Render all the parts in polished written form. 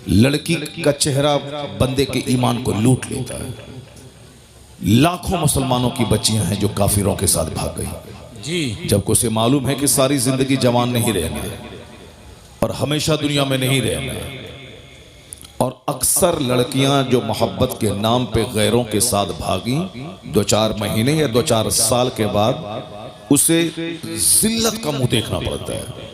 लड़की का चेहरा बंदे के ईमान को लूट लेता है। लाखों मुसलमानों की बच्चियां हैं जो काफिरों के साथ भाग गई जी, जबकि उसे मालूम है कि सारी जिंदगी जवान नहीं रहने और हमेशा दुनिया में नहीं रहने। और अक्सर लड़कियां जो मोहब्बत के नाम पे गैरों के साथ भागी 2-4 महीने या 2-4 साल के बाद उसे जिल्लत का मुंह देखना पड़ता है।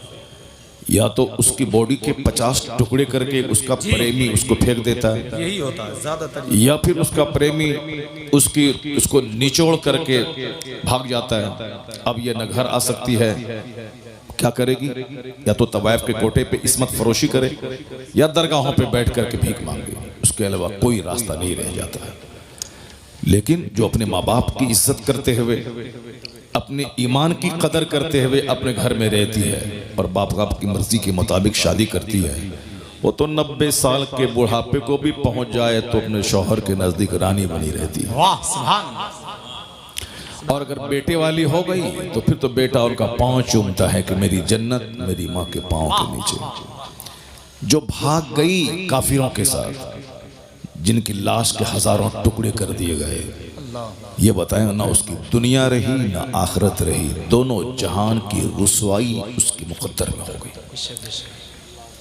या तो उसकी बॉडी के 50 टुकड़े करके उसका प्रेमी उसको फेंक देता है, यही होता है ज्यादातर, या फिर उसका प्रेमी उसको निचोड़ करके भाग जाता है। अब ये न घर आ सकती है, क्या करेगी? या तो तवायफ के कोटे पे इस्मत फरोशी करे या दरगाहों पे बैठ करके भीख मांगे, उसके अलावा कोई रास्ता नहीं रह जाता है। लेकिन जो अपने माँ बाप की इज्जत करते हुए, अपने ईमान की कदर करते हुए अपने घर में रहती है और बाप बाप की मर्जी के मुताबिक शादी करती है, वो तो 90 साल के बुढ़ापे को भी पहुंच जाए तो अपने शौहर के नजदीक रानी बनी रहती है। वाह सुभान अल्लाह। और अगर बेटे वाली हो गई तो फिर तो बेटा उनका पांव चूमता है कि मेरी जन्नत मेरी माँ के पांव के नीचे। जो भाग गई काफिरों के साथ, जिनकी लाश के हजारों टुकड़े कर दिए गए, ये बताएं ना उसकी दुनिया रही ना आखिरत रही, दोनों जहान की रुसवाई उसकी मुकद्दर में हो गई।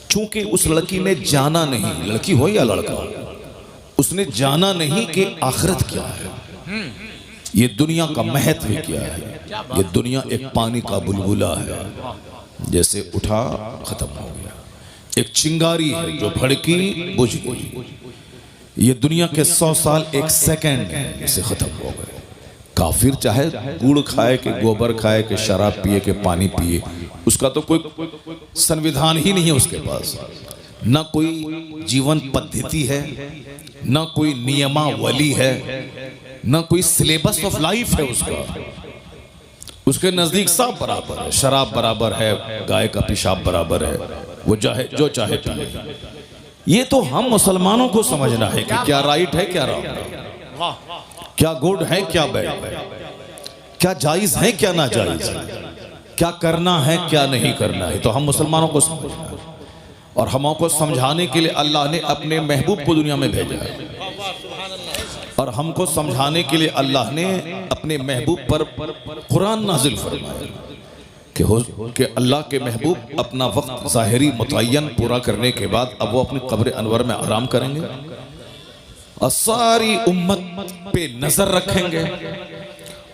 चूंकि उस लड़की ने जाना नहीं, लड़की हो या लड़का, उसने जाना नहीं कि आखिरत क्या है, ये दुनिया का महत्व क्या है। ये दुनिया एक पानी का बुलबुला है, जैसे उठा खत्म हो गया। एक चिंगारी है जो भड़की बुझ गई। ये दुनिया के 100 साल एक सेकंड से खत्म हो गए। काफिर चाहे गुड़ खाए के गोबर खाए के शराब पिए के पानी पिए, उसका तो कोई संविधान ही नहीं है उसके पास, ना कोई जीवन पद्धति है, ना कोई नियमावली है, ना कोई सिलेबस ऑफ लाइफ है उसका। उसके नजदीक सब बराबर है, शराब बराबर है, गाय का पेशाब बराबर है, वो चाहे जो चाहे पिए। ये तो हम मुसलमानों को समझना है कि क्या राइट है क्या रॉन्ग है, क्या गुड है क्या बैड है, क्या जायज है क्या ना जायज है, क्या करना है क्या नहीं करना है। तो हम मुसलमानों को समझना है और हमको समझाने के लिए अल्लाह ने अपने महबूब को दुनिया में भेजा है और हमको समझाने के लिए अल्लाह ने अपने महबूब पर कुरान नाजिल फरमाया कि अल्लाह के महबूब अपना वक्त ज़ाहिरी मुतय्यन पूरा करने के बाद अब वो अपनी कब्र अनवर में आराम करेंगे और सारी उम्मत पे नजर रखेंगे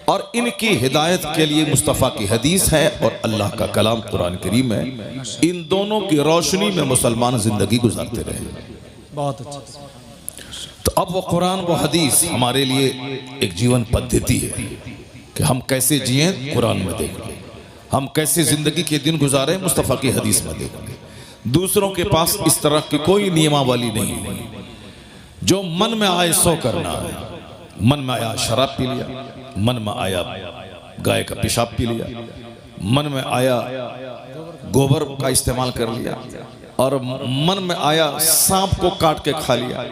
और इनकी हिदायत के लिए मुस्तफ़ा की हदीस है और अल्लाह का कलाम कुरान करीम है। इन दोनों की रोशनी में मुसलमान जिंदगी गुजारते रहे। बहुत अच्छा। तो अब वो कुरान वो हदीस हमारे लिए एक जीवन पद्धति है कि हम कैसे जिए, कुरान में देख लें, हम कैसे जिंदगी के दिन गुजारे, मुस्तफ़ा की हदीस में देख लें। दूसरों के पास इस तरह की कोई नियमावली नहीं है। जो मन में आए सो करना है। मन में आया शराब पी लिया, मन में आया गाय का पेशाब पी लिया, मन में आया गोबर का इस्तेमाल कर लिया और मन में आया सांप को काट के खा लिया।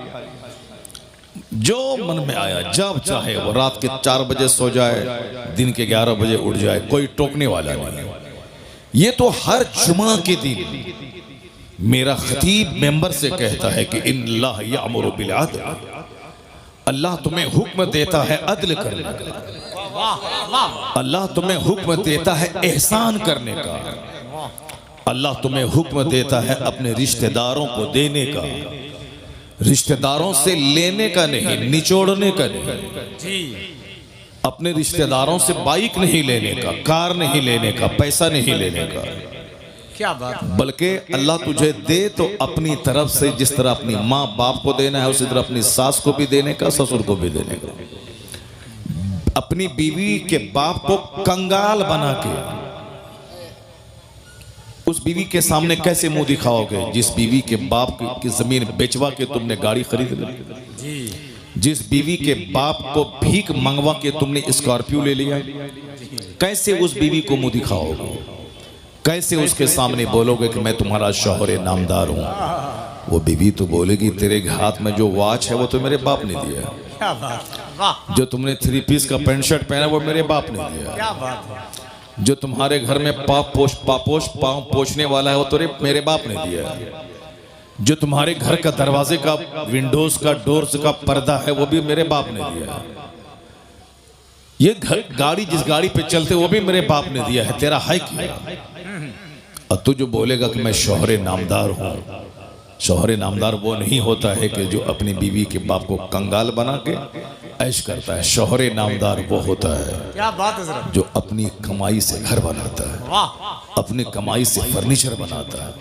जो मन में आया जब चाहे वो रात के 4 बजे सो जाए, दिन के 11 बजे उठ जाए, कोई टोकने वाला नहीं। ये तो हर जुमा के दिन मेरा खतीब मेंबर से कहता है कि इन्नल्लाह यअमुरु बिल अदल, अल्लाह तुम्हें हुक्म देता है अदल करने का, अल्लाह तुम्हें हुक्म देता है एहसान करने का, अल्लाह तुम्हें हुक्म देता है अपने रिश्तेदारों को देने का, रिश्तेदारों से लेने का नहीं, निचोड़ने का नहीं, अपने रिश्तेदारों से बाइक नहीं लेने का, कार नहीं लेने का, पैसा नहीं लेने का, क्या बात, बल्कि अल्लाह तुझे दे तो अपनी तरफ से जिस तरह अपनी माँ बाप को देना है उसी तरह अपनी सास को भी देने का, ससुर को भी देने का। अपनी बीवी के बाप को कंगाल बना के उस बीवी के सामने कैसे मुंह दिखाओगे जिस बीवी के बाप की जमीन बेचवा के तुमने गाड़ी खरीद ली, जिस बीवी के बाप को भीख मंगवा के तुमने स्कॉर्पियो ले लिया, कैसे उस बीवी को मुंह दिखाओगे, कैसे उसके सामने बोलोगे कि मैं तुम्हारा शौहर नामदार हूं। वो बीवी तो बोलेगी तेरे हाथ में जो वॉच है वो तो मेरे बाप ने दिया है, क्या बात, जो तुमने 3 पीस का पैंट शर्ट पहना वो मेरे बाप ने दिया, क्या बात है, जो तुम्हारे घर में पापोश पाँव पोछने वाला है वो तो मेरे बाप ने दिया है, जो तुम्हारे घर का दरवाजे का विंडोज का डोर्स का पर्दा है वो भी मेरे बाप ने दिया है। ये घर गाड़ी जिस गाड़ी पे चलते वो भी मेरे बाप ने दिया है। तेरा है क्या? और तू जो बोलेगा कि मैं शौहरे नामदार हूं, शौहरे नामदार वो नहीं होता है कि जो अपनी बीवी के बाप को कंगाल बना के ऐश करता है। शौहरे नामदार वो होता है क्या बात है हजरत, जो अपनी कमाई से घर बनाता है, वाह अपनी कमाई से फर्नीचर बनाता है,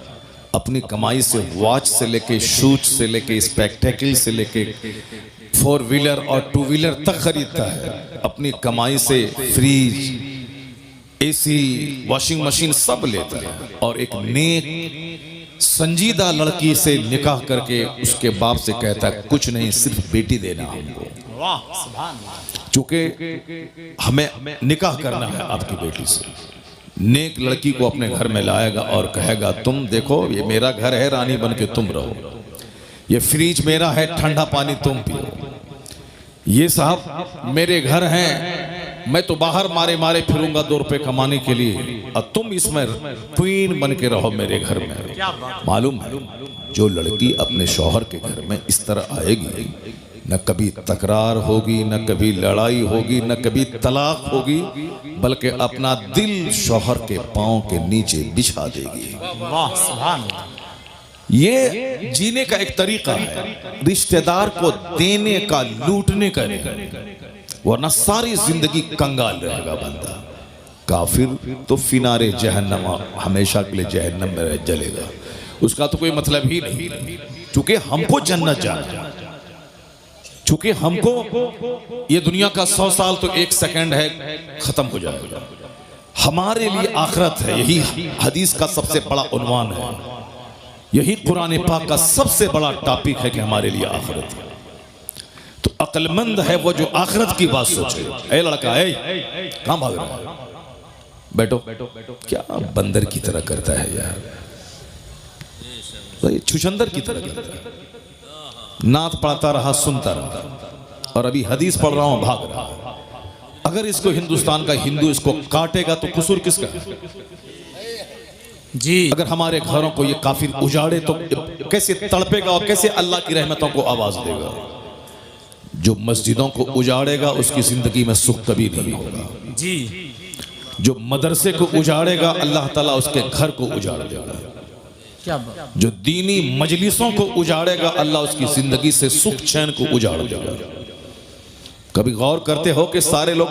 अपनी कमाई से वॉच से लेके शूज से लेके स्पेक्टेकल से लेके 4 व्हीलर और 2 व्हीलर तक खरीदता है। अपनी कमाई से फ्रिज, एसी, वॉशिंग मशीन सब लेता है। और एक नेक संजीदा लड़की से निकाह करके उसके बाप से कहता है कुछ नहीं, सिर्फ बेटी देना हमको, वाह सुभान अल्लाह। चूंकि हमें निकाह करना है आपकी बेटी से। नेक लड़की को अपने घर में लाएगा और कहेगा तुम देखो ये मेरा घर है, रानी बन के तुम रहो, ये फ्रिज मेरा है, ठंडा पानी तुम पियो, ये साहब मेरे घर हैं, मैं तो बाहर मारे मारे फिरूंगा 2 रुपए कमाने के लिए, और तुम इसमें क्वीन बन के रहो मेरे घर में। क्या बात, मालूम है जो लड़की अपने शौहर के घर में इस तरह आएगी, न कभी तकरार होगी, न कभी लड़ाई होगी, न कभी तलाक होगी, बल्कि अपना दिल शौहर के पांव के नीचे बिछा देगी। वाह सुभान अल्लाह। ये जीने का एक तरीका है, रिश्तेदार को देने का, लूटने का नहीं, वरना सारी जिंदगी कंगाल रहेगा बंदा। काफिर तो फिनारे जहन्नम, हमेशा के लिए जहन्नम में जलेगा, उसका तो कोई मतलब ही नहीं। क्योंकि हमको जन्नत जाना है, चूंकि हमको ये दुनिया का 100 साल तो 1 सेकंड है, खत्म हो जाएगा। हमारे लिए आखिरत है, यही हदीस का सबसे बड़ा उन्वान है, यही कुरान पाक का सबसे बड़ा टॉपिक है कि हमारे लिए आखिरत है। तो अक्लमंद है वो जो आखिरत की बात सोचे। ए लड़का, ए कहां भाग रहा है? बैठो। क्या बंदर की तरह करता है यार, तो ये छुछंदर की तरह करता है। नात पढ़ता रहा, सुनता रहा, और अभी हदीस पढ़ रहा हूं, भाग रहा। अगर इसको हिंदुस्तान का हिंदू इसको काटेगा तो कसूर किसका है? जी अगर हमारे घरों को ये काफिर उजाड़े तो कैसे तड़पेगा और कैसे अल्लाह की रहमतों को आवाज देगा। जो मस्जिदों को उजाड़ेगा उसकी जिंदगी में सुख कभी नहीं होगा। जी जो मदरसे को उजाड़ेगा अल्लाह ताला उसके घर को उजाड़ देगा। क्या बात, जो दीनी मजलिसों को उजाड़ेगा अल्लाह उसकी जिंदगी से सुख चैन को उजाड़ देगा। कभी गौर करते हो कि सारे लोग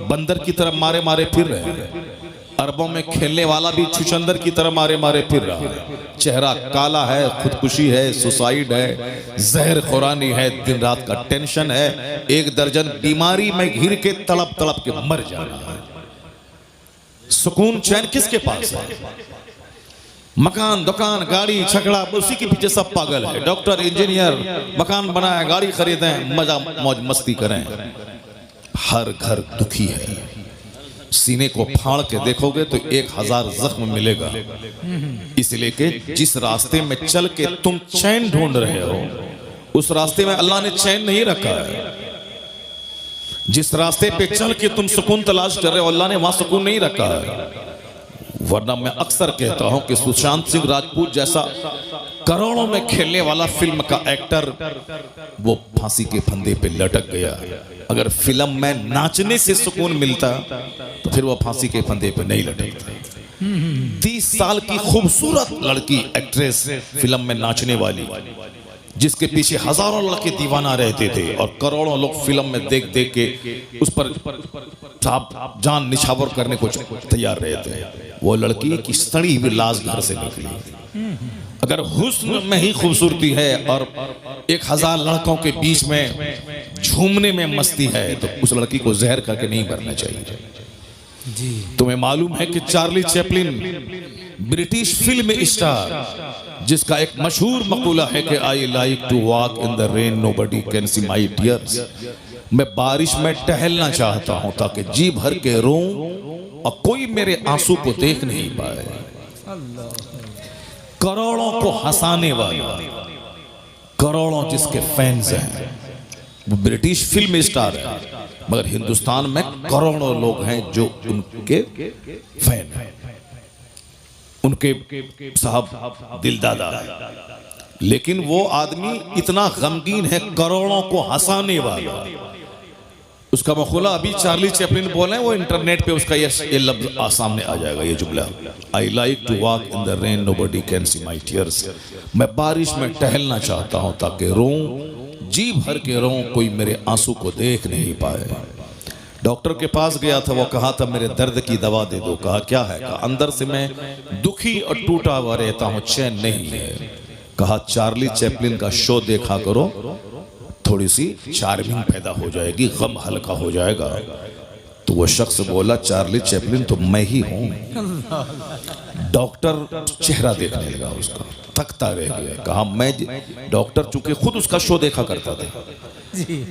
बंदर की तरह मारे मारे फिर रहे हैं। अरबों में खेलने वाला भी छुछंदर की तरह मारे मारे फिर रहा है। चेहरा काला है, खुदकुशी है, सुसाइड है, जहर खुरानी है, दिन रात का टेंशन है, 1 दर्जन बीमारी में घिर के तड़प तड़प के मर जाना है। सुकून चैन किसके पास है? मकान, दुकान, गाड़ी, छकड़ा, उसी के पीछे सब पागल है। डॉक्टर, इंजीनियर, मकान बनाए, गाड़ी खरीदें, मजा मौज मस्ती करें। हर घर दुखी है। सीने को फाड़ के देखोगे तो 1000 जख्म मिलेगा। इसलिए कि जिस रास्ते में चल के तुम चैन ढूंढ रहे हो उस रास्ते में अल्लाह ने चैन नहीं रखा है। जिस रास्ते पे चल के तुम सुकून तलाश कर रहे हो अल्लाह ने वहां सुकून नहीं रखा है। वरना मैं अक्सर कहता हूं कि सुशांत सिंह राजपूत जैसा करोड़ों में खेलने वाला फिल्म का एक्टर वो फांसी के फंदे पे लटक गया। अगर फिल्म में नाचने से सुकून मिलता तो फिर वो फांसी के फंदे पे नहीं लटकता। 30 साल की खूबसूरत लड़की एक्ट्रेस फिल्म में नाचने वाली, जिसके पीछे हजारों लड़के दीवाना रहते थे और करोड़ों लोग फिल्म में देख देख के उस पर जान निछावर करने को तैयार रहते हैं। वो लड़की की सड़ी हुई लाश घर से निकली। अगर हुस्न में ही खूबसूरती है और 1000 लड़कों के बीच में झूमने में मस्ती है तो उस लड़की को जहर करके नहीं मरना चाहिए। जी तुम्हें मालूम है कि Charlie Chaplin British film star, जिसका एक मशहूर मकूला है कि I like to walk in the rain nobody can see my tears, मैं बारिश में टहलना चाहता हूं ताकि जी भर के रोऊं और कोई मेरे आंसू को देख नहीं पाए। करोड़ों को हंसाने वाला, करोड़ों जिसके फैंस हैं, वो ब्रिटिश फिल्म स्टार है, मगर हिंदुस्तान में करोड़ों लोग हैं जो उनके फैन हैं, उनके साहब दिलदादा। लेकिन वो आदमी इतना गमगीन है, करोड़ों को हंसाने वाला। उसका मखौला अभी चार्ली चैपलिन बोले, वो इंटरनेट पे उसका ये लफ्ज सामने आ जाएगा, ये जुमला, I like to walk in the rain nobody can see my tears. मैं बारिश में टहलना चाहता हूँ ताकि रोऊं, जी भर के रोऊं, कोई मेरे आंसू को देख नहीं पाए। डॉक्टर के पास गया था, वो कहा था मेरे दर्द की दवा दे दो। कहा क्या है? कहा अंदर से मैं दुखी और टूटा हुआ रहता हूँ, चैन नहीं है। कहा चार्ली चैपलिन का शो देखा करो, थोड़ी सी चार्मिंग पैदा हो जाएगी, गम हल्का हो जाएगा। तो वो शख्स बोला चार्ली चैपलिन तो मैं ही हूं। डॉक्टर चेहरा देखने लगा उसका, थकता रह गया। कहा मैं, डॉक्टर चूंकि खुद उसका शो देखा करता था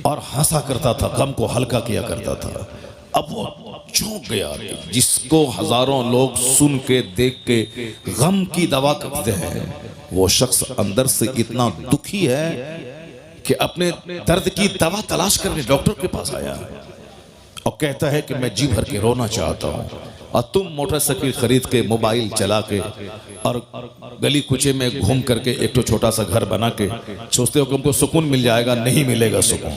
और हंसा करता था, गम को हल्का किया करता था। अब वो चौंक गया, जिसको हजारों लोग सुन के देख के गम की दवा करते हैं, वो शख्स अंदर से इतना दुखी है कि अपने दर्द की दवा तलाश करने डॉक्टर के पास आया और कहता है कि मैं जी भर के रोना चाहता हूँ। और तुम मोटरसाइकिल खरीद के, मोबाइल चला के और गली कुचे में घूम करके एक तो छोटा सा घर बना के सोचते हो कि हमको सुकून मिल जाएगा। नहीं मिलेगा सुकून।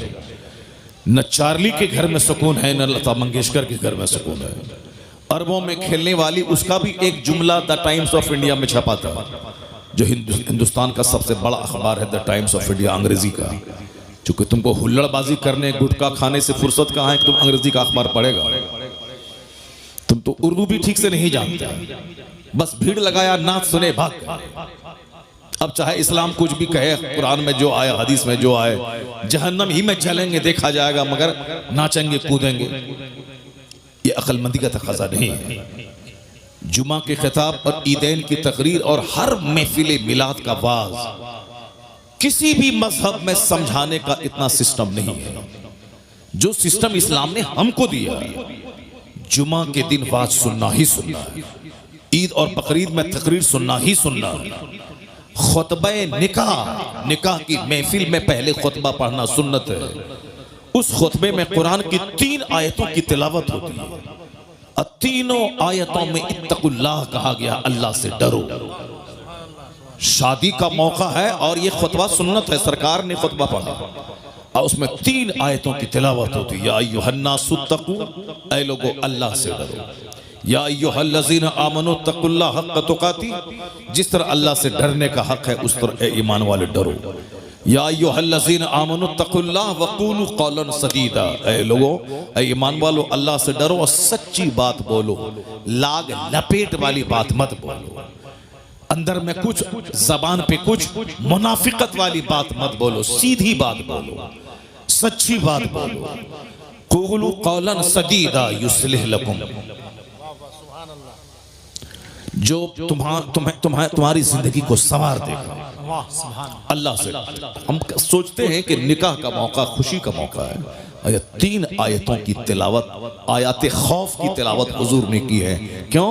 न चार्ली के घर में सुकून है, न लता मंगेशकर के घर में सुकून है। अरबों में खेलने वाली, उसका भी एक जुमला द टाइम्स ऑफ इंडिया में छपा था, जो हिंदुस्तान का सबसे बड़ा अखबार है, द टाइम्स ऑफ इंडिया, अंग्रेजी का। चूंकि तुमको हुल्लड़बाजी करने, गुटखा खाने से फुर्सत कहाँ है कि तुम अंग्रेजी का अखबार पढ़ेगा। तुम तो उर्दू भी ठीक से नहीं जानते, बस भीड़ लगाया, नाच सुने, भाग गए। अब चाहे इस्लाम कुछ भी कहे, कुरान में जो आए, हदीस में जो आए, जहन्नम ही में जलेंगे देखा जाएगा, मगर नाचेंगे कूदेंगे। ये अक्लमंदी का तकाजा नहीं है। जुमा के खिताब और ईदैन की तकरीर और हर महफिल मिलाद का वाज किसी भी मजहब में समझाने का इतना सिस्टम नहीं है जो सिस्टम इस्लाम ने हमको दिया। जुमा के दिन वाज सुनना ही सुनना है, ईद और बकरीद में तकरीर सुनना ही सुनना है। खुतबे निकाह, निकाह की महफिल में पहले खुतबा पढ़ना सुन्नत है। उस खुतबे में कुरान की 3 आयतों की तिलावत होती है। तीनों आयतों में इत्तकुल्लाह कहा गया, अल्लाह से डरो। शादी का मौका है और ये खुतबा सुन्नत है, सरकार ने खुतबा पढ़ा और उसमें 3 आयतों की तिलावत होती है। या अय्युहन्नासुत्तकू, ऐ लोगो अल्लाह से डरो। या अय्युहल्लज़ीना आमनू तक़ुल्लाह हक़्क़ तुक़ाती, जिस तरह अल्लाह से डरने का हक है उस तरह ईमान वाले डरो। या अय्युहल्लज़ीना आमनू तक़ुल्लाह वक़ूलू क़ौलन सदीदा, ऐ लोगो, ऐ ईमान वालो अल्लाह से डरो और सच्ची बात बोलो, लाग लपेट वाली बात मत बोलो। अंदर में कुछ, जबान पे कुछ मुनाफिकत वाली बात मत बोलो, सीधी बात बोलो, सच्ची बात बोलो। क़ूलू क़ौलन सदीदा युस्लिह लकुम, जो तुम्हारी जिंदगी को संवार देगा। अल्लाह से हम सोचते हैं कि निकाह का मौका खुशी का मौका है। 3 आयतों की तिलावत, आयात खौफ की तिलावत हुजूर ने की है। क्यों?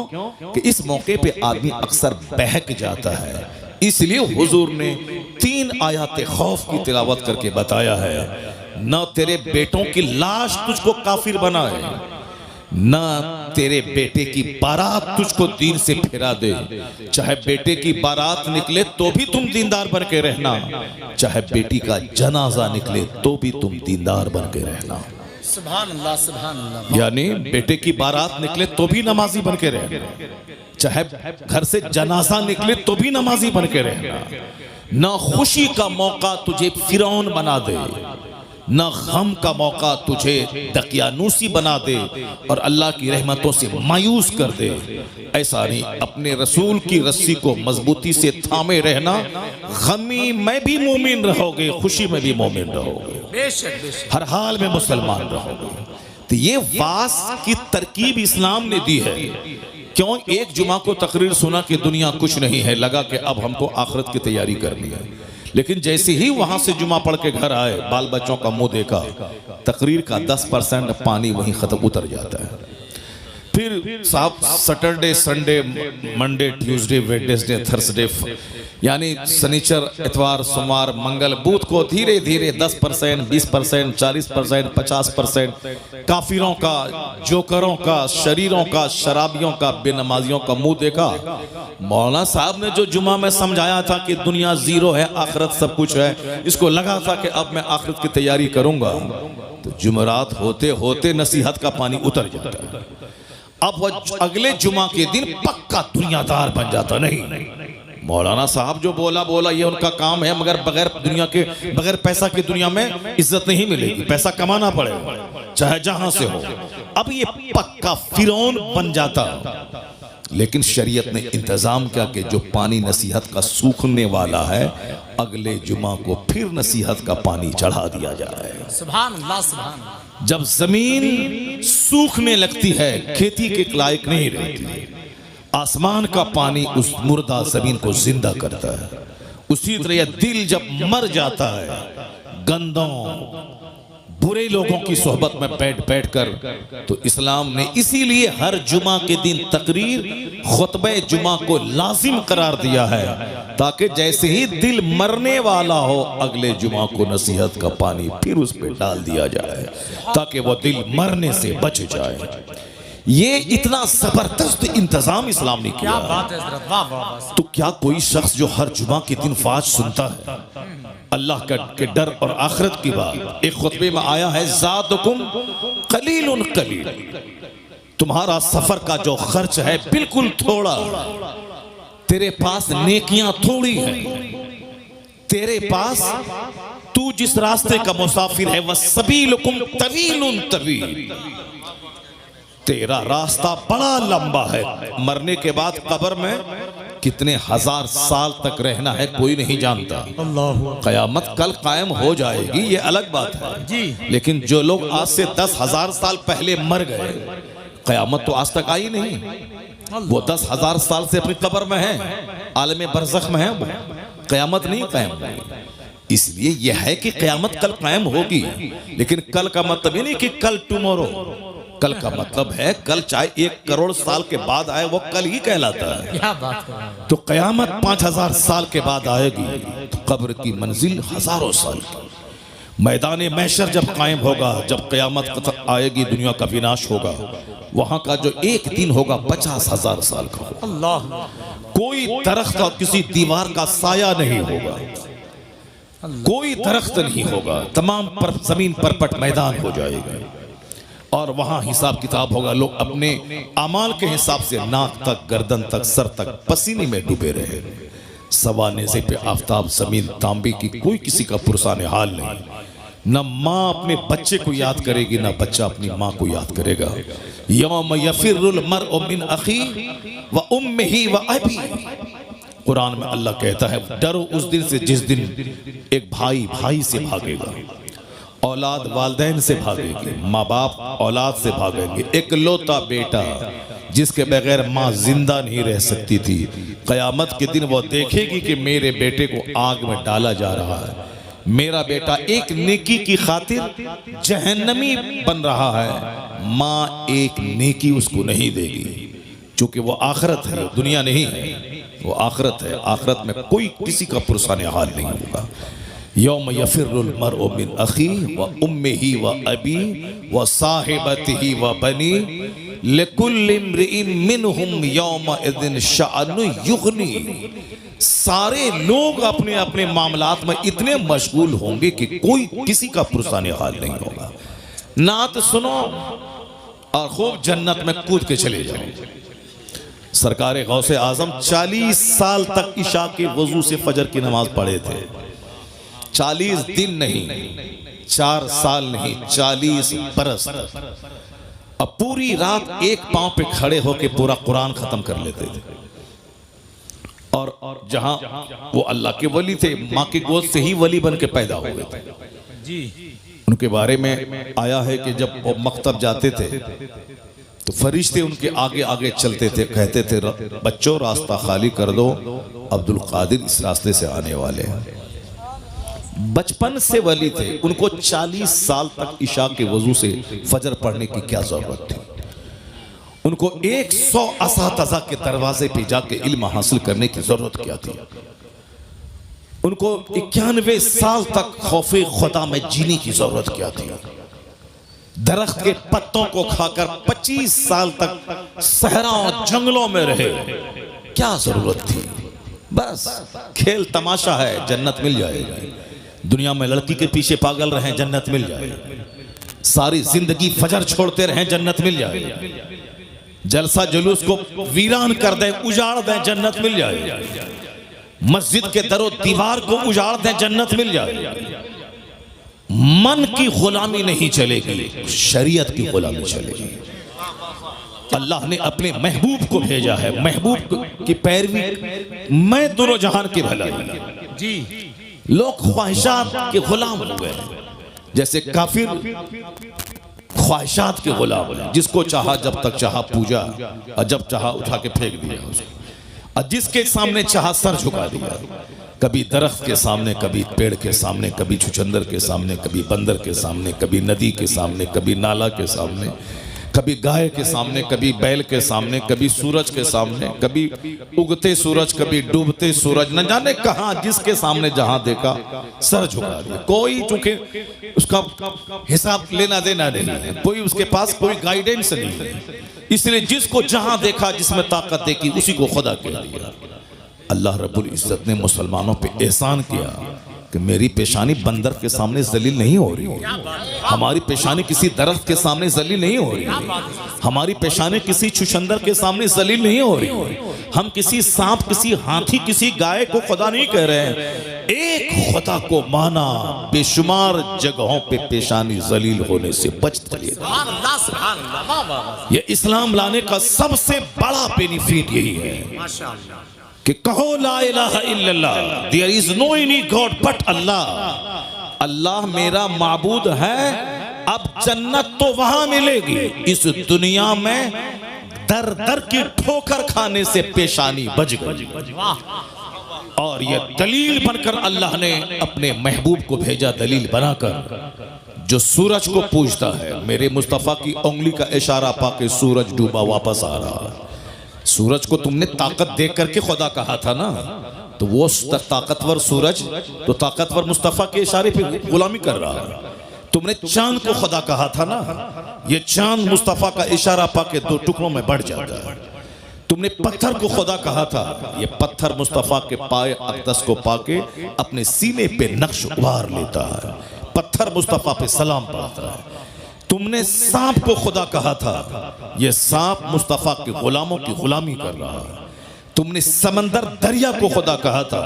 कि इस मौके पे आदमी अक्सर बहक जाता है, इसलिए हुजूर ने 3 आयात खौफ की तिलावत करके बताया है। न तेरे बेटों की लाश तुझको काफिर बनाए, ना तेरे बेटे की बारात तुझको दीन से फिरा दे। चाहे बेटे की बारात निकले तो भी तुम दीनदार बन के रहना, चाहे बेटी का जनाजा निकले तो भी तुम दीनदार बन के रहना। सुभान अल्लाह, सुभान अल्लाह। यानी बेटे की बारात निकले तो भी नमाजी बन के रहना, चाहे घर से जनाजा निकले तो भी नमाजी बन के रहना। ना खुशी का मौका तुझे फिरौन बना दे, न गम का मौका तुझे दकियानूसी बना दे और अल्लाह की रहमतों से मायूस कर दे। ऐसा नहीं, अपने रसूल की रस्सी को मजबूती से थामे रहना। गमी में भी मोमिन रहोगे, खुशी में भी मोमिन रहोगे, बेशक बेशक, हर हाल में मुसलमान रहोगे। तो ये वास की तरकीब इस्लाम ने दी है। क्यों? एक जुमा को तकरीर सुना कि दुनिया कुछ नहीं है, लगा कि अब हमको आखिरत की तैयारी करनी है। लेकिन जैसे ही वहां से जुमा पढ़ के घर आए, बाल बच्चों का मुंह देखा, तकरीर का 10% पानी वहीं खत्म उतर जाता है। फिर साहब Saturday, Sunday, Monday, Tuesday, Wednesday, Thursday, यानी शनिचर, इतवार, सोमवार, मंगल, बुध को धीरे धीरे 10%, 20%, 40%, 50% काफिरों का, जोकरों का, शरीरों का, शराबियों का, बेनमाजियों का मुंह देखा। मौलाना साहब ने जो जुमा में समझाया था कि दुनिया जीरो है, आखिरत सब कुछ है, इसको लगा था कि अब मैं आखिरत की तैयारी करूंगा, तो जुमरात होते होते नसीहत का पानी उतर जाता है। अब वह अगले जुमा के दिन पक्का दुनियादार बन जाता। नहीं, मौलाना साहब जो बोला ये उनका काम है, मगर बगैर पैसा की दुनिया में इज्जत नहीं मिलेगी, पैसा कमाना पड़ेगा चाहे जहां से हो। अब ये पक्का फिरौन बन जाता। लेकिन शरीयत ने इंतजाम किया कि जो पानी नसीहत का सूखने वाला है, अगले जुमा को फिर नसीहत का पानी चढ़ा दिया जाए। सुभान अल्लाह, सुभान अल्लाह। जब जमीन सूखने लगती है, खेती के लायक नहीं रहती, आसमान का पानी उस मुर्दा जमीन को जिंदा करता है। उसी तरह दिल जब मर जाता है, गंदों बुरे लोगों की सोहबत में बैठ कर, तो इस्लाम ने इसीलिए हर जुमा के दिन तकरीर, खुतबे जुमा को लाजिम करार दिया है, ताकि जैसे ही दिल मरने वाला हो, अगले जुमा को नसीहत का पानी फिर उस पर डाल दिया जाए, ताकि वो दिल मरने से बच जाए। ये इतना जबरदस्त इंतजाम इस्लाम ने किया। क्या बात है हज़रत, वाह वाह वाह। तो क्या कोई शख्स जो हर जुमा के दिन फाज सुनता है, अल्लाह के डर और आखिरत की बात, एक खुतबे में आया है, ज़ादुकुम कलीलुन कलील, तुम्हारा सफर का जो खर्च है बिल्कुल थोड़ा, तेरे पास नेकियां थोड़ी हैं, तेरे पास तू जिस रास्ते का मुसाफिर है, वह सबीलुकुम तवीलुन तवील, तेरा रास्ता बड़ा लंबा है। मरने के बाद कब्र में कितने हजार साल तक रहना है कोई नहीं जानता। कयामत कल कायम हो जाएगी, ये अलग बात है जी। लेकिन जो लोग आज से 10,000 साल पहले मर गए, कयामत तो आज तक आई नहीं, वो 10,000 साल से अपनी कब्र में है, आलम बरज़ख में है, वो कयामत नहीं कायम हुई। इसलिए यह है कि कयामत कल कायम होगी, लेकिन कल का मतलब ये नहीं कि कल टुमारो, कल का मतलब है कल चाहे 1 करोड़ साल के बाद आए, वो कल ही कहलाता है। क्या बात है। तो कयामत 5,000 साल के बाद आएगी, तो कब्र की मंजिल हजारों साल की। मैदान महशर जब कायम होगा, जब कयामत आएगी, दुनिया का विनाश होगा, वहां का जो एक दिन होगा 50,000 साल का होगा। अल्लाह। कोई दरख्त और किसी दीवार का साया नहीं होगा, कोई दरख्त नहीं होगा, तमाम जमीन परपट मैदान हो जाएगा, और वहां हिसाब किताब होगा। लोग अपने अमाल के हिसाब से नाक तक, गर्दन तक, सर तक पसीने में डूबे रहे। सवा नेज़े पे आफताब, जमीन तांबे की, कोई किसी का पुरसाने हाल नहीं। न माँ अपने बच्चे को याद करेगी, न बच्चा अपनी माँ को याद करेगा। यौम यफिरुल मर्उ मिन अखी व उम्मिही व अबी, कुरान में अल्लाह कहता है, डरो उस दिन से जिस दिन एक भाई भाई से भागेगा, औलाद वालदैन से भागेगी, माँ बाप औलाद से भागेंगे। इकलौता बेटा जिसके बगैर माँ जिंदा नहीं रह सकती थी, कयामत के दिन वो देखेगी कि मेरे बेटे को आग में डाला जा रहा है, मेरा बेटा एक नेकी की खातिर जहन्नमी बन रहा है, माँ एक नेकी उसको नहीं देगी, क्योंकि वो आखिरत है, दुनिया नहीं है, वो आखिरत है। आखिरत में कोई किसी का पुरसाने हाल नहीं होगा। यौम यफिरुल मर्उ मिन अखी व उम्मिही व अबी व साहिबतिही व बनी लिकुल्लि इम्रिइन मिनहुम यौमइज़िन शअनु युग़नी। सारे लोग अपने अपने मामलात में इतने मशगूल होंगे कि कोई किसी का पुरसाने हाल नहीं होगा। नात सुनो और खूब जन्नत में कूद के चले जाओ। सरकार गौसे आजम 40 साल तक इशा के वजू से फजर की नमाज पढ़े थे। 40 दिन नहीं, 4 साल नहीं, 40 बरस। अब पूरी रात एक पांव पे खड़े होके पूरा कुरान खत्म कर लेते थे। और जहां वो अल्लाह के वली थे, माँ की गोद से ही वली बन के पैदा हुए थे जी। उनके बारे में आया है कि जब वो मकतब जाते थे तो फरिश्ते उनके आगे आगे चलते थे, कहते थे बच्चों रास्ता खाली कर दो, अब्दुल कादिर इस रास्ते से आने वाले हैं। बचपन से वली थे, उनको 40 साल तक इशा के वजू से फजर पढ़ने की क्या जरूरत थी। उनको 100 असातिज़ा के दरवाजे पे जाके इल्म हासिल करने की जरूरत क्या थी। उनको 91 साल तक खौफे खुदा में जीने की जरूरत क्या थी? दरख्त के पत्तों को खाकर 25 साल तक सहराओं जंगलों में रहे, क्या जरूरत थी? बस खेल तमाशा है, जन्नत मिल जाएगा। दुनिया में लड़की के पीछे पागल रहे, जन्नत मिल जाएगा। सारी जिंदगी फजर छोड़ते रहे, जन्नत मिल जाएगा। जलसा जुलूस को वीरान कर दें, उजाड़ दें, जन्नत मिल जाएगा। मस्जिद के दरो दीवार को उजाड़ दें, जन्नत मिल जाएगी। मन की गुलामी नहीं चलेगी, शरीयत की गुलामी चलेगी। अल्लाह ने अपने महबूब को भेजा है, महबूब की पैरवी मैं दोनों जहान की भलाई। जी लोग ख्वाहिशात के गुलाम हो गए, जैसे काफिर ख्वाहिशात के गुलाम है। जिसको चाहा जब तक चाहा पूजा, और जब चाहा उठा के फेंक दिया उसको, और जिसके सामने चाहा सर झुका दिया। कभी दरख्त के सामने, कभी पेड़ के सामने, कभी छुचंदर के सामने, कभी बंदर के सामने, कभी नदी के सामने, कभी नाला के सामने, कभी गाय के सामने, कभी बैल के सामने, कभी सूरज के सामने, कभी उगते सूरज, कभी डूबते सूरज, न जाने कहां जिसके सामने जहां देखा सर झुका दिया। कोई चूंकि उसका हिसाब लेना देना नहीं है, कोई उसके पास कोई गाइडेंस नहीं है, इसलिए जिसको जहां देखा, जिसमें ताकत देखी, उसी को खुदा कह दिया। अल्लाह रब्बुल इज्जत ने मुसलमानों पे एहसान किया कि मेरी पेशानी बंदर के सामने जलील नहीं हो रही है, हमारी पेशानी किसी दरख्त के सामने जलील नहीं हो रही है, हमारी पेशानी किसी छुछंदर के सामने जलील नहीं हो रही है। हम किसी सांप, किसी हाथी, किसी गाय को खुदा नहीं कह रहे हैं, एक खुदा को माना, बेशुमार जगहों पे पेशानी जलील होने से बच चलिएगा। ये इस्लाम लाने का सबसे बड़ा बेनिफिट यही है कि कहो ला इलाहा इल्लल्लाह, there is no any god but Allah. Allah मेरा माबूद है। अब जन्नत तो वहां मिलेगी, इस दुनिया में दर दर की ठोकर खाने से पेशानी बच गई। और यह दलील बनकर अल्लाह ने अपने महबूब को भेजा, दलील बनाकर। जो सूरज को पूजता है, मेरे मुस्तफा की उंगली का इशारा पाके सूरज डूबा वापस आ रहा है। सूरज को तुमने ताकत दे करके खुदा कहा था ना, तो वो ताकतवर सूरज तो ताकतवर मुस्तफा के इशारे पे गुलामी कर रहा है। तुमने चांद को खुदा कहा था ना, ये चांद मुस्तफा का इशारा पाके दो टुकड़ों में बढ़ जाता है। तुमने पत्थर को खुदा कहा था, ये पत्थर मुस्तफा के पाए अक़दस को पाके अपने सीने पे नक्श उभार लेता है, पत्थर मुस्तफा पे सलाम पढ़ता है। तुमने सांप को खुदा कहा था, यह सांप मुस्तफा के गुलामों की गुलामी कर रहा है। तुमने समंदर दरिया को खुदा कहा था,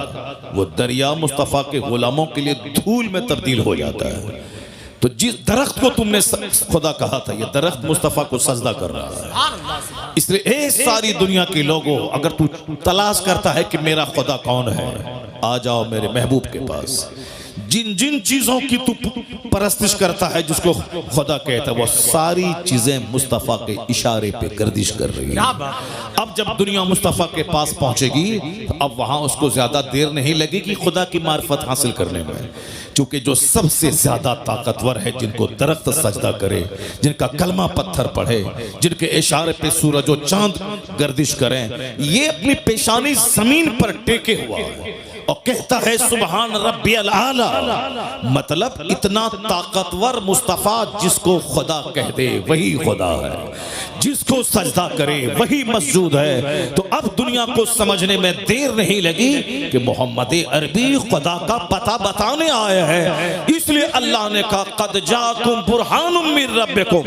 वो दरिया मुस्तफा के गुलामों के लिए धूल में तब्दील हो जाता है। तो जिस दरख्त को तुमने खुदा कहा था, यह दरख्त मुस्तफा को सजदा कर रहा है। इसलिए ए सारी दुनिया के लोगों, अगर तू तलाश करता है कि मेरा खुदा कौन है, आ जाओ मेरे महबूब के पास। जिन जिन चीजों की तू परस्तिश करता है, जिसको खुदा कहता है, वो सारी चीजें मुस्तफा के इशारे पे गर्दिश कर रही है। अब जब दुनिया मुस्तफा के पास पहुंचेगी, तो अब वहां उसको ज्यादा देर नहीं लगेगी खुदा की मार्फत हासिल करने में, क्योंकि जो सबसे ज्यादा ताकतवर है, जिनको दरख्त सजदा करे, जिनका कलमा पत्थर पढ़े, जिनके इशारे पे सूरज और चांद गर्दिश करें, ये अपनी पेशानी जमीन पर टेके हुआ और कहता है सुबहान रब्बियल आला। मतलब इतना ताकतवर मुस्तफा, जिसको खुदा कह दे वही खुदा है, जिसको सजदा करे वही मस्जूद है। तो अब दुनिया को समझने में देर नहीं लगी कि मोहम्मद अरबी खुदा का पता बताने आए हैं। इसलिए अल्लाह ने कहा कद जाकुम बुरहानुम मिर रब्बिकुम,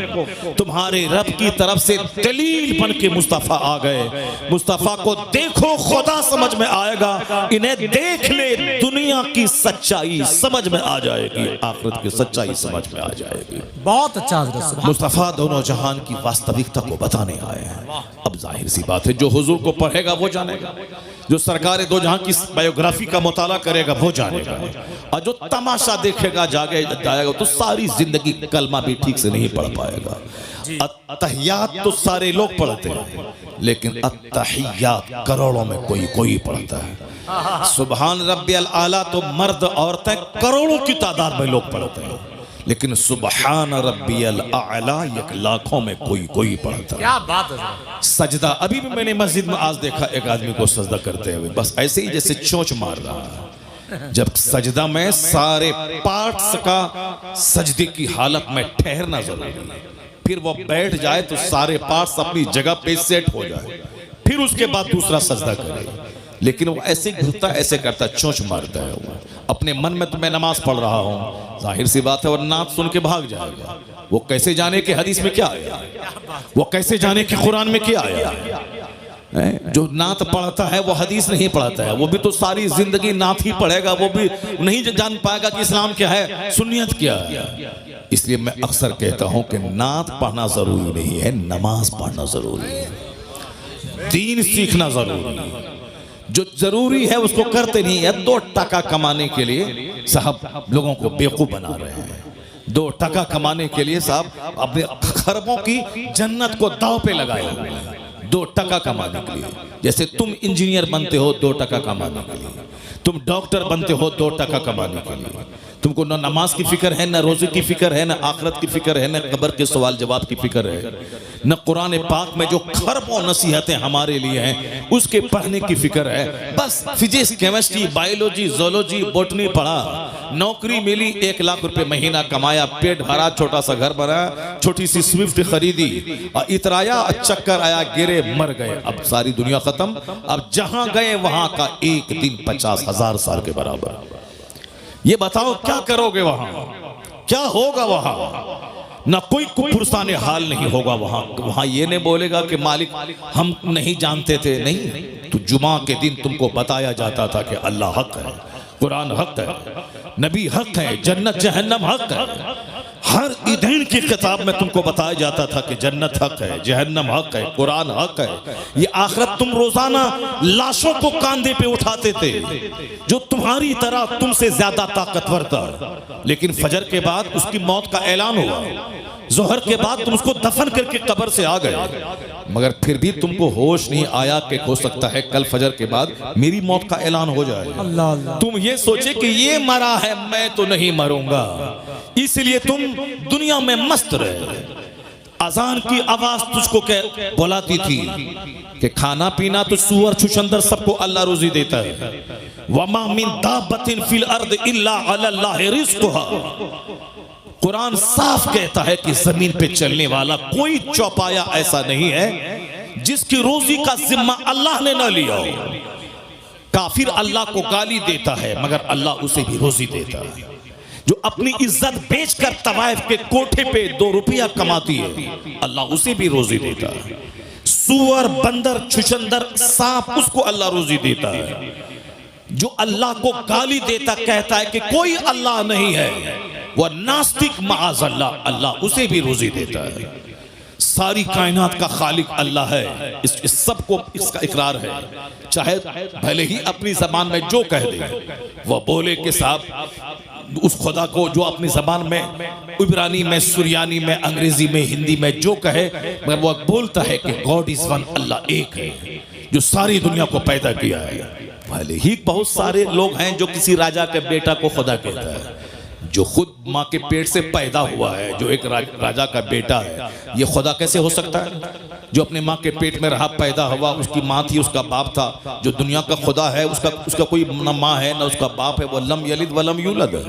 तुम्हारे रब की तरफ से दलील बन के मुस्तफा आ गए। मुस्तफा को देखो, खुदा समझ में आएगा, इन्हें देख ले, दुनिया की सच्चाई समझ में आ जाएगी, आखिरत की सच्चाई समझ में आ जाएगी। बहुत अच्छा हज़रत। मुस्तफा दोनों जहान की वास्तविकता को बताने आए हैं। अब जाहिर सी बात है, जो हुजूर को पढ़ेगा वो जानेगा, जो सरकार दो जहां की बायोग्राफी का मुताला करेगा वो जानेगा, और जो तमाशा देखेगा जाएगा तो सारी जिंदगी कलमा भी ठीक से नहीं पढ़ पाएगा। अत्तहियात तो सारे लोग पढ़ते हैं, लेकिन अत्तहियात करोड़ों में कोई पढ़ता है। सुबहान रब्बियल आला तो मर्द औरतें करोड़ों की तादाद में लोग पढ़ते हैं, लेकिन सुबहान रब्बियल आला एक लाखों में कोई पढ़ता है। क्या बात है। सजदा, अभी भी मैंने मस्जिद में आज देखा एक आदमी को सजदा करते हुए, बस ऐसे ही जैसे चोंच मार रहा है। जब सजदा में सारे पार्ट्स का सजदे की हालत में ठहरना जरूरी है, फिर वो बैठ जाए तो सारे पार्ट्स अपनी जगह पे सेट हो जाए, फिर उसके बाद दूसरा सजदा करे। लेकिन वो ऐसे घुसता, ऐसे करता, चोंच मारता है वो अपने मन में, तो मैं नमाज पढ़ रहा हूँ, जाहिर सी बात है, और नात सुन के भाग जाएगा। वो कैसे जाने कि हदीस में क्या आया, वो कैसे जाने कि कुरान में क्या आया। जो नात पढ़ता है वो हदीस नहीं पढ़ता है, वो भी तो सारी जिंदगी नात ही पढ़ेगा, वो भी नहीं जान पाएगा कि इस्लाम क्या है, सुन्नियत क्या है। इसलिए मैं अक्सर कहता हूं कि नात पढ़ना जरूरी नहीं है, नमाज पढ़ना जरूरी है, दीन सीखना जरूरी है। जो जरूरी है उसको करते नहीं है। 2 टका कमाने के लिए साहब लोगों को बेवकूफ बना रहे हैं। 2 टका कमाने के लिए साहब अपने खरबों की जन्नत को दांव पे लगाए हुए हैं 2 टका कमाने के लिए। जैसे तुम इंजीनियर बनते हो 2 टका कमाने के लिए, तुम डॉक्टर बनते हो 2 टका कमाने के लिए। तुमको न नमाज की फिक्र है, न रोजे की फिक्र है, न आखिरत की फिक्र है, न कब्र के सवाल जवाब की फिक्र है, न कुरान पाक में जो खरबों नसीहतें हमारे लिए हैं उसके पढ़ने की फिक्र है। बस physics, chemistry, biology, zoology, botany पढ़ा, नौकरी मिली, 1 लाख रुपए महीना कमाया, पेट भरा, छोटा सा घर बनाया, छोटी सी स्विफ्ट खरीदी, और इतराया, चक्कर आया, गिरे, मर गए। अब सारी दुनिया खत्म। अब जहां गए वहां का एक दिन 50,000 साल के बराबर। ये बताओ क्या करोगे वहां, क्या होगा वहां? ना कोई पुरसाने हाल नहीं होगा वहां। वहां ये नहीं बोलेगा कि मालिक हम नहीं जानते थे, नहीं। तो जुमा के दिन तुमको बताया जाता था कि अल्लाह हक है, कुरान हक है, नबी हक है, जन्नत जहन्नम हक है। हर ईदैन की किताब में तुमको बताया जाता था कि जन्नत हक है, जहन्नम हक है, कुरान हक है। ये आखिरत तुम रोजाना लाशों को कांधे पे उठाते थे जो तुम्हारी तरह तुमसे ज्यादा ताकतवर था, लेकिन फजर के बाद उसकी मौत का ऐलान हुआ, जोहर के बाद तुम उसको दफन करके कब्र से आ गए, मगर फिर भी तुमको होश नहीं आया कि हो सकता है कल फजर के बाद मेरी मौत का ऐलान हो जाए। अल्लाह अल्लाह। तुम ये सोचे कि ये मरा है, मैं तो नहीं मरूंगा, इसलिए तुम दुनिया में मस्त रहे। अजान की आवाज तुझको बुलाती थी कि खाना पीना तो सुअर छुछंदर सबको अल्लाह रोजी देता है। वमा मिन दाब्बतिन फिल अर्द इल्ला अल्लाह रिज़्क़ुहा। कुरान साफ कहता है कि जमीन पे चलने वाला कोई चौपाया ऐसा नहीं है जिसकी रोजी का जिम्मा अल्लाह ने ना लिया हो। काफिर अल्लाह को गाली देता है मगर अल्लाह उसे भी रोजी देता है। जो अपनी इज्जत बेचकर तवाइफ के कोठे पे 2 रुपया कमाती है अल्लाह उसे भी रोजी देता है। सुअर, बंदर, छुछंदर, सांप, उसको अल्लाह रोजी देता है। जो अल्लाह को गाली देता कहता है कि कोई अल्लाह नहीं है, वह नास्तिक माअज़ल्लाह, अल्लाह उसे भी रोजी देता है। सारी कायनात का खालिक अल्लाह है, इस सबको इसका इकरार है। चाहे भले ही अपनी जबान में जो कह दे, वह बोले कि साहब उस खुदा को जो अपनी जबान में इब्रानी में, सुरियानी में, अंग्रेजी में, हिंदी में जो कहे, मगर वह बोलता है कि गॉड इज वन, अल्लाह एक है जो सारी दुनिया को पैदा किया है। भले ही बहुत सारे लोग हैं जो किसी राजा के बेटा को खुदा कहता है, जो खुद माँ के पेट से पैदा हुआ है, जो एक राजा का बेटा है, ये खुदा कैसे हो सकता है? जो अपने माँ के पेट में रहा, पैदा हुआ, उसकी माँ थी, उसका बाप था, जो दुनिया का खुदा है उसका कोई न माँ है न उसका बाप है, वो लम यलिद वलम यूलद है,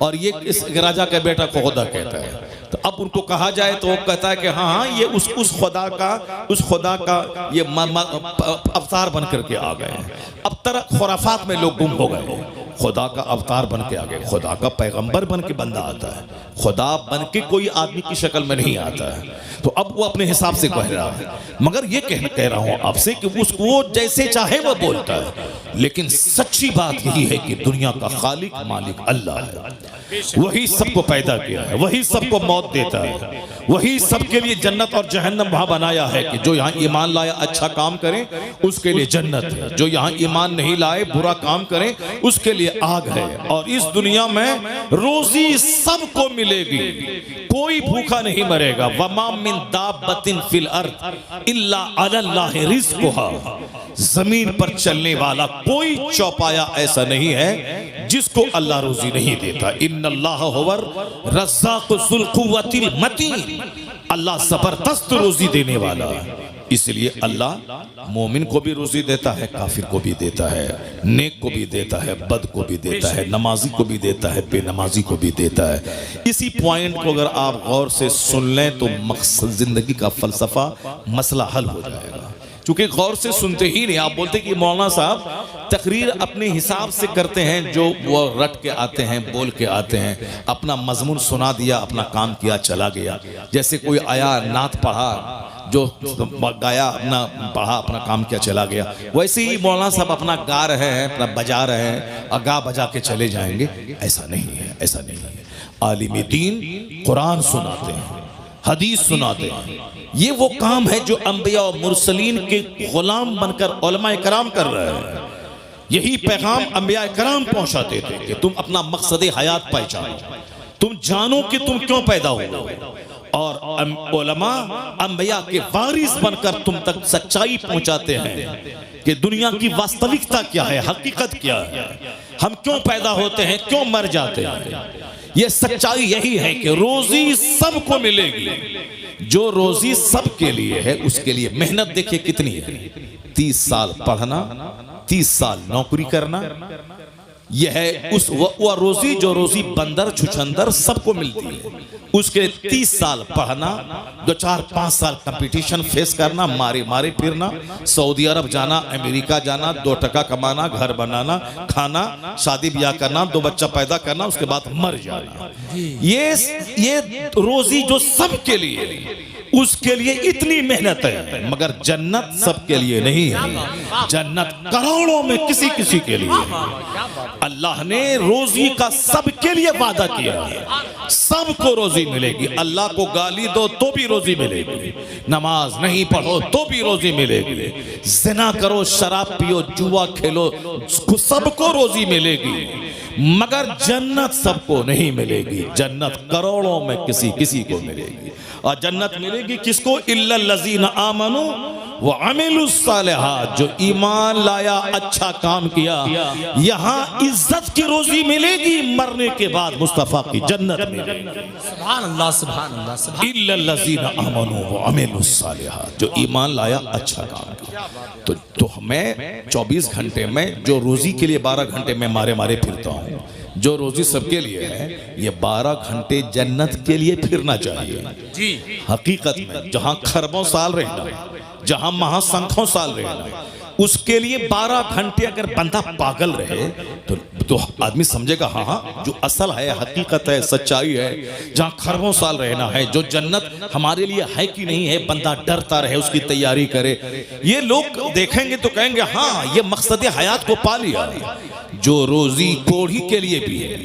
और ये इस राजा के बेटा को खुदा कहता है। तो अब उनको कहा जाए तो वो कहता है कि हाँ ये उस खुदा का ये अवतार बन करके आ गए। अब तरह खुराफात में लोग गुम हो गए। खुदा का अवतार बन के आ गए, खुदा का पैगंबर बन के बंदा आता है, खुदा बन के कोई आदमी की शक्ल में नहीं आता है। तो अब वो अपने हिसाब से कह रहा है, मगर ये कह रहा हूं आपसे कि उसको जैसे चाहे वो बोलता है, लेकिन सच्ची बात यही है कि दुनिया का खालिक मालिक अल्लाह है। वही सबको पैदा किया है, वही सबको मौत देता है, वही सबके लिए जन्नत और जहन्नम वहां बनाया है कि जो यहाँ ईमान लाया अच्छा काम करे उसके लिए जन्नत है, जो यहाँ ईमान नहीं लाए बुरा काम करे उसके लिए आग है। और इस दुनिया में रोजी सबको मिलेगी, कोई भूखा नहीं मरेगा। वमा मिन दाब्बतिन फिल अर्द इल्ला अल्लाह रिज़्क़ुहा। जमीन पर चलने वाला कोई चौपाया ऐसा नहीं है जिसको अल्लाह रोजी नहीं देता। इन्नल्लाह हुवर रज़्ज़ाक़ु ज़ुल क़ुव्वतिल मतीन। अल्लाह जबरदस्त रोजी देने वाला है। इसलिए अल्लाह मोमिन को भी रोजी देता है, काफिर को भी देता है, नेक को भी देता है, बद को भी देता है, नमाजी को भी देता है, बेनमाजी को भी देता है। इसी पॉइंट को अगर आप गौर से सुन लें तो मकसद जिंदगी का फलसफा मसला हल हो जाएगा। क्योंकि गौर से सुनते ही नहीं, आप बोलते कि मौलाना साहब तकरीर अपने हिसाब से करते हैं, जो वो रट के आते हैं, बोल के आते हैं, अपना मजमून सुना दिया, अपना काम किया, चला गया। जैसे कोई आया, नात पढ़ा, जो गाया, अपना पढ़ा, अपना काम किया, चला गया। वैसे ही मौलाना साहब अपना गा रहे हैं, अपना बजा रहे हैं और गा बजा के चले जाएंगे। ऐसा नहीं है, ऐसा नहीं है। आलिम दीन कुरान सुनाते हैं, हदीस सुनाते हैं। ये वो काम है जो अंबिया और मुरसलीन के गुलाम बनकर उलमा कराम कर रहे हैं। यही पैगाम अंबिया कराम पहुंचाते थे कि तुम अपना मकसद हयात पहचानो, तुम जानो कि तुम क्यों पैदा हुए, और उलमा अंबिया के वारिस बनकर तुम तक सच्चाई पहुंचाते हैं कि दुनिया की वास्तविकता क्या है, हकीकत क्या है, हम क्यों पैदा होते हैं, क्यों मर जाते हैं। ये सच्चाई यही है कि रोजी सबको मिलेगी। जो रोजी सबके लिए है उसके लिए मेहनत देखिए कितनी है। 30 साल पढ़ना, 30 साल नौकरी करना, यह है उस वो रोजी जो रोजी बंदर छुछंदर सबको मिलती है। उसके 30 साल पढ़ना, 2-4-5 साल कंपटीशन फेस करना, मारे मारे फिरना, सऊदी अरब जाना, अमेरिका जाना, 2 टका कमाना, घर बनाना, खाना, शादी ब्याह करना, 2 बच्चा पैदा करना, उसके बाद मर जाना। ये रोजी जो सबके लिए, उसके लिए इतनी मेहनत है। मगर जन्नत सबके लिए नहीं है, जन्नत करोड़ों में किसी किसी के लिए है। अल्लाह ने रोजी का सबके लिए वादा किया है, सबको रोजी मिलेगी। अल्लाह को गाली दो तो भी रोजी मिलेगी, नमाज नहीं पढ़ो तो भी रोजी मिलेगी, जिना करो, शराब पियो, जुआ खेलो, सबको रोजी मिलेगी। मगर जन्नत सबको नहीं मिलेगी, जन्नत करोड़ों में किसी किसी को मिलेगी। और जन्नत मिलेगी किसको? इल्लल्लज़ीना आमनू व अमिलुस्सालिहात, जो ईमान लाया, अच्छा काम किया। यहाँ इज्जत की रोजी मिलेगी, मरने के बाद मुस्तफा की जन्नत मिलेगी। सुभान अल्लाह, सुभान अल्लाह। इल्लल्लज़ीना आमनू व अमिलुस्सालिहात, जो ईमान लाया, अच्छा काम किया। तो मैं 24 घंटे में जो रोजी के लिए 12 घंटे में मारे मारे फिरता हूँ, जो रोजी सबके लिए है, ये 12 घंटे जन्नत के लिए फिरना चाहिए जी। हकीकत में जहां खरबों साल रहना, जहां महासंखों साल रहना, उसके लिए 12 घंटे अगर बंदा पागल रहे तो आदमी समझेगा हाँ जो असल है, हकीकत है, सच्चाई है। जहां खरबों साल रहना है, जो जन्नत हमारे लिए है कि नहीं है, बंदा डरता रहे, उसकी तैयारी करे। ये लोग देखेंगे तो कहेंगे हाँ ये मकसद हयात को पा लिया। जो रोजी कोढ़ी के लिए भी है,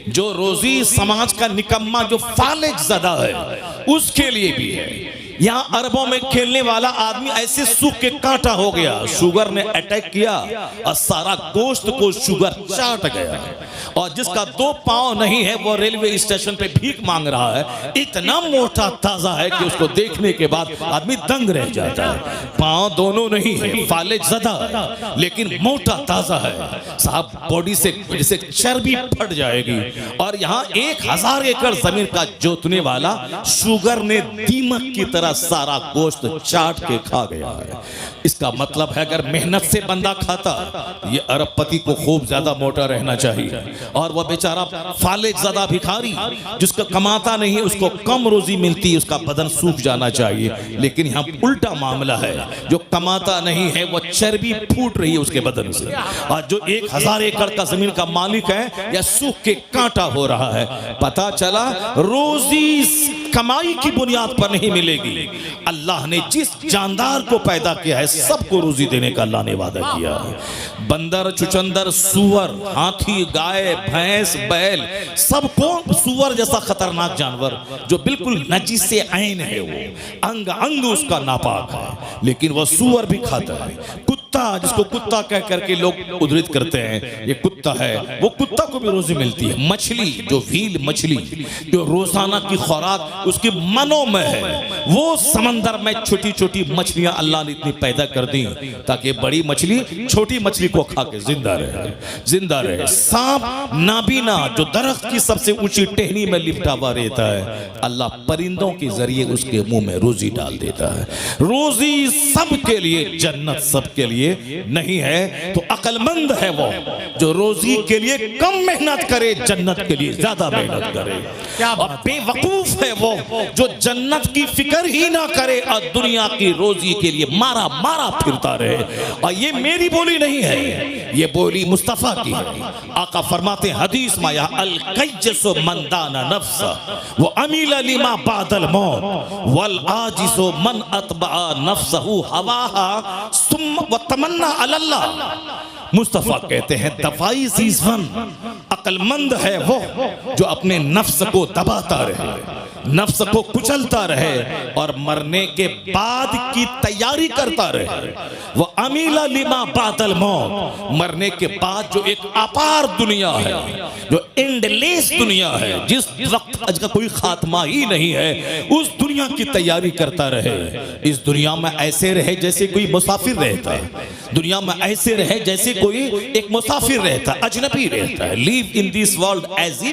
जो रोजी समाज का निकम्मा जो फालिज ज़दा है उसके लिए भी है। यहाँ अरबों में खेलने वाला आदमी ऐसे सूख के कांटा हो गया, शुगर ने अटैक किया और सारा गोश्त को शुगर चाट गया। और जिसका 2 पांव नहीं है वो रेलवे स्टेशन पे भीख मांग रहा है, इतना मोटा ताजा है कि उसको देखने के बाद आदमी दंग रह जाता है। पांव दोनों नहीं है, फालिज ज़दा, लेकिन मोटा ताजा है साहब, बॉडी से जैसे चर्बी फट जाएगी। और यहाँ 1000 एकड़ जमीन का जोतने वाला शुगर ने दीमक की तरह सारा गोश्त चाट के खा गया है। इसका मतलब है अगर मेहनत से बंदा खाता, ये अरबपति को खूब ज्यादा मोटा रहना चाहिए, और वह बेचारा फालिज ज़दा भिखारी जिसका कमाता नहीं है, उसको कम रोजी मिलती है, उसका बदन सूख जाना चाहिए। लेकिन यहाँ उल्टा मामला है, जो कमाता नहीं है वो चर्बी फूट रही है उसके बदन से, और जो 1000 एकड़ का जमीन का मालिक है या सूख के कांटा हो रहा है। पता चला रोजी कमाई की बुनियाद पर नहीं मिलेगी। अल्लाह ने जिस जानदार को पैदा किया है सबको रोजी देने का अल्लाह ने वादा किया है। बंदर, चुचंदर, सुअर, हाथी, गाय, भैंस, बैल, सबको, सुअर जैसा खतरनाक जानवर जो बिल्कुल नजीसे ऐन है, वो अंग अंग उसका नापाक है, लेकिन वह सुअर भी खाता है। कुत्ता, जिसको कुत्ता कह करके लोग उद्धृत करते हैं, ये कुत्ता है, वो कुत्ता को भी रोजी मिलती है। मछली, जो व्हील मछली, जो रोजाना की खुराक उसकी मनों में है, वो समंदर में छोटी छोटी मछलियां अल्लाह ने इतनी पैदा कर दी ताकि बड़ी मछली छोटी मछली को खा के जिंदा रहे, जिंदा रहे। सांप नाबीना, जो दरख्त की सबसे ऊंची टहनी में लिपटा हुआ रहता है, अल्लाह परिंदों के जरिए उसके मुंह में रोजी डाल देता है। रोजी सबके लिए, जन्नत सबके लिए नहीं है। तो अक्लमंद है वो जो रोजी के लिए कम मेहनत करे, जन्नत के लिए ज्यादा मेहनत करे। और बेवकूफ है वो जो जन्नत की फिक्र ही ना करे और दुनिया की रोजी के लिए मारा मारा फिरता रहे। और ये मेरी बोली नहीं है, ये बोली मुस्तफा की है। आका फरमाते हदीस माया, अल कैजसु मन दाना नफ्सा वो अमील लिमा बादल मौत वल आजिसु मन अतबा नफ्सहु हवाहा सुम्मा व तमन्ना अलल्लाह। मुस्तफा कहते हैं दवाई सीजन, अक्लमंद है वो जो अपने नफ्स को दबाता रहे, नफ्स को कुचलता रहे और मरने के बाद की तैयारी करता रहे। वो अमीला लिमा बादल मौत, मरने के बाद जो एक अपार दुनिया है, जो एंडलेस दुनिया है, जिस वक्त आज का कोई खात्मा ही नहीं है, उस दुनिया की तैयारी करता रहे। इस दुनिया में ऐसे रहे जैसे कोई मुसाफिर रहता है, दुनिया में ऐसे रहे जैसे कोई एक मुसाफिर रहता है, अजनबी रहता है। Live in this world as if